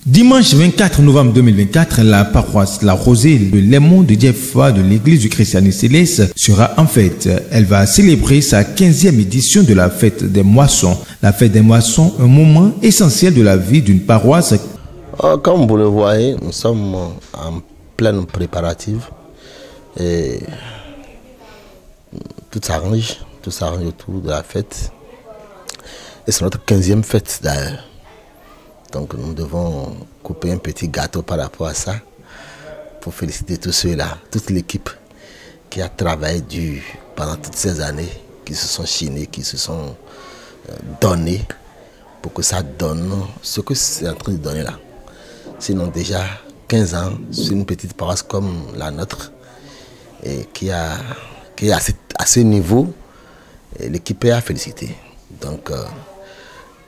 Dimanche 24 novembre 2024, la paroisse La Rosée de Lémont de Diefa de l'église du Christianisme Céleste sera en fête. Elle va célébrer sa 15e édition de la fête des moissons. La fête des moissons, un moment essentiel de la vie d'une paroisse. Comme vous le voyez, nous sommes en pleine préparative et tout s'arrange autour de la fête. Et c'est notre 15e fête d'ailleurs. Donc nous devons couper un petit gâteau par rapport à ça pour féliciter tous ceux-là, toute l'équipe qui a travaillé dur pendant toutes ces années, qui se sont chinés, qui se sont donnés pour que ça donne ce que c'est en train de donner là. Sinon déjà 15 ans sur une petite paroisse comme la nôtre et qui est à ce niveau, l'équipe est à féliciter. Donc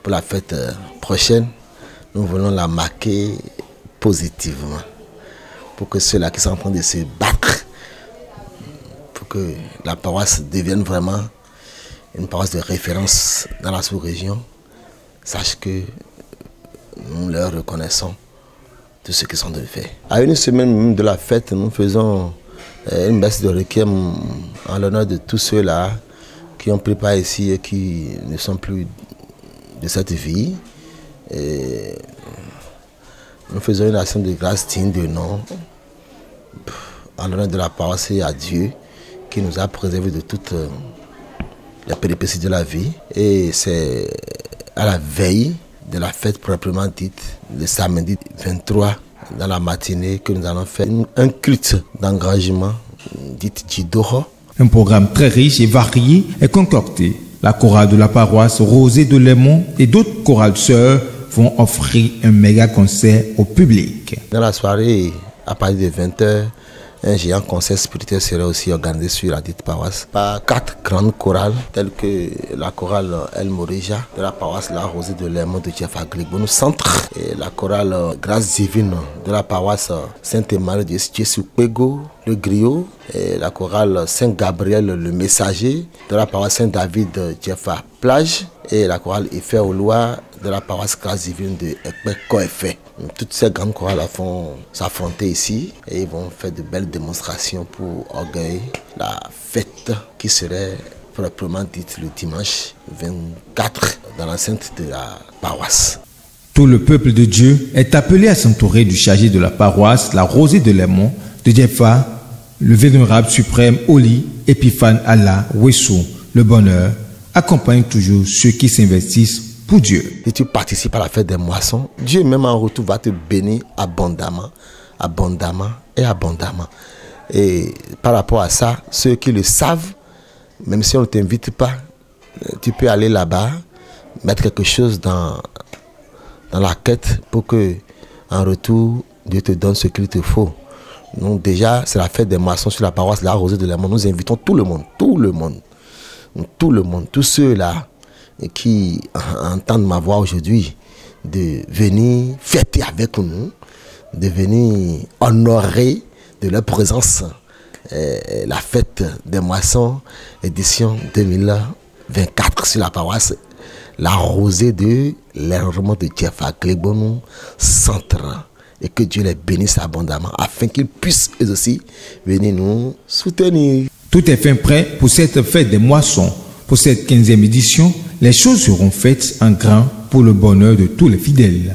pour la fête prochaine, nous voulons la marquer positivement pour que ceux-là qui sont en train de se battre, pour que la paroisse devienne vraiment une paroisse de référence dans la sous-région, sachent que nous leur reconnaissons tout ce qu'ils sont de faire. À une semaine même de la fête, nous faisons une messe de requiem en l'honneur de tous ceux-là qui ont pris part ici et qui ne sont plus de cette vie. Et nous faisons une action de grâce digne de nom en l'honneur de la paroisse et à Dieu qui nous a préservés de toutes les péripéties de la vie. Et c'est à la veille de la fête proprement dite, le samedi 23 dans la matinée, que nous allons faire un culte d'engagement dit Djidoho. Un programme très riche et varié est concocté. La chorale de la paroisse Rosée de Lémont et d'autres chorales sœurs vont offrir un méga concert au public. Dans la soirée, à partir de 20h, un géant concert spirituel sera aussi organisé sur la dite paroisse par 4 grandes chorales telles que la chorale El Morija de la paroisse La Rosée de Lémont de Diefa Gligbonou Centre et la chorale Grâce Divine de la paroisse Sainte-Marie de Djessoupego, le Griot, et la chorale Saint-Gabriel le Messager de la paroisse Saint-David de Diefa Plage et la chorale Effet au Loir de la paroisse Grâce Divine de Ekpe-Koefé. Toutes ces grandes chorales vont s'affronter ici et ils vont faire de belles démonstrations pour orgueiller la fête qui serait proprement dite le dimanche 24 dans l'enceinte de la paroisse. Tout le peuple de Dieu est appelé à s'entourer du chargé de la paroisse, la Rosée de Lémont de Diefa, le vénérable suprême Oli Epiphane Allah Wessou. Le bonheur accompagne toujours ceux qui s'investissent pour Dieu. Si tu participes à la fête des moissons, Dieu même en retour va te bénir abondamment, abondamment et abondamment. Et par rapport à ça, ceux qui le savent, même si on ne t'invite pas, tu peux aller là-bas, mettre quelque chose dans la quête pour que, en retour, Dieu te donne ce qu'il te faut. Donc déjà, c'est la fête des moissons sur la paroisse La Rosée de Lémont. Nous invitons tout le monde, tous ceux-là qui entendent ma voix aujourd'hui, de venir fêter avec nous, de venir honorer de leur présence la fête des moissons édition 2024 sur la paroisse La Rosée de Lémont de Diefa Gligbonou Centre. Et que Dieu les bénisse abondamment afin qu'ils puissent eux aussi venir nous soutenir. Tout est fin prêt pour cette fête des moissons. Pour cette 15e édition, les choses seront faites en grand pour le bonheur de tous les fidèles.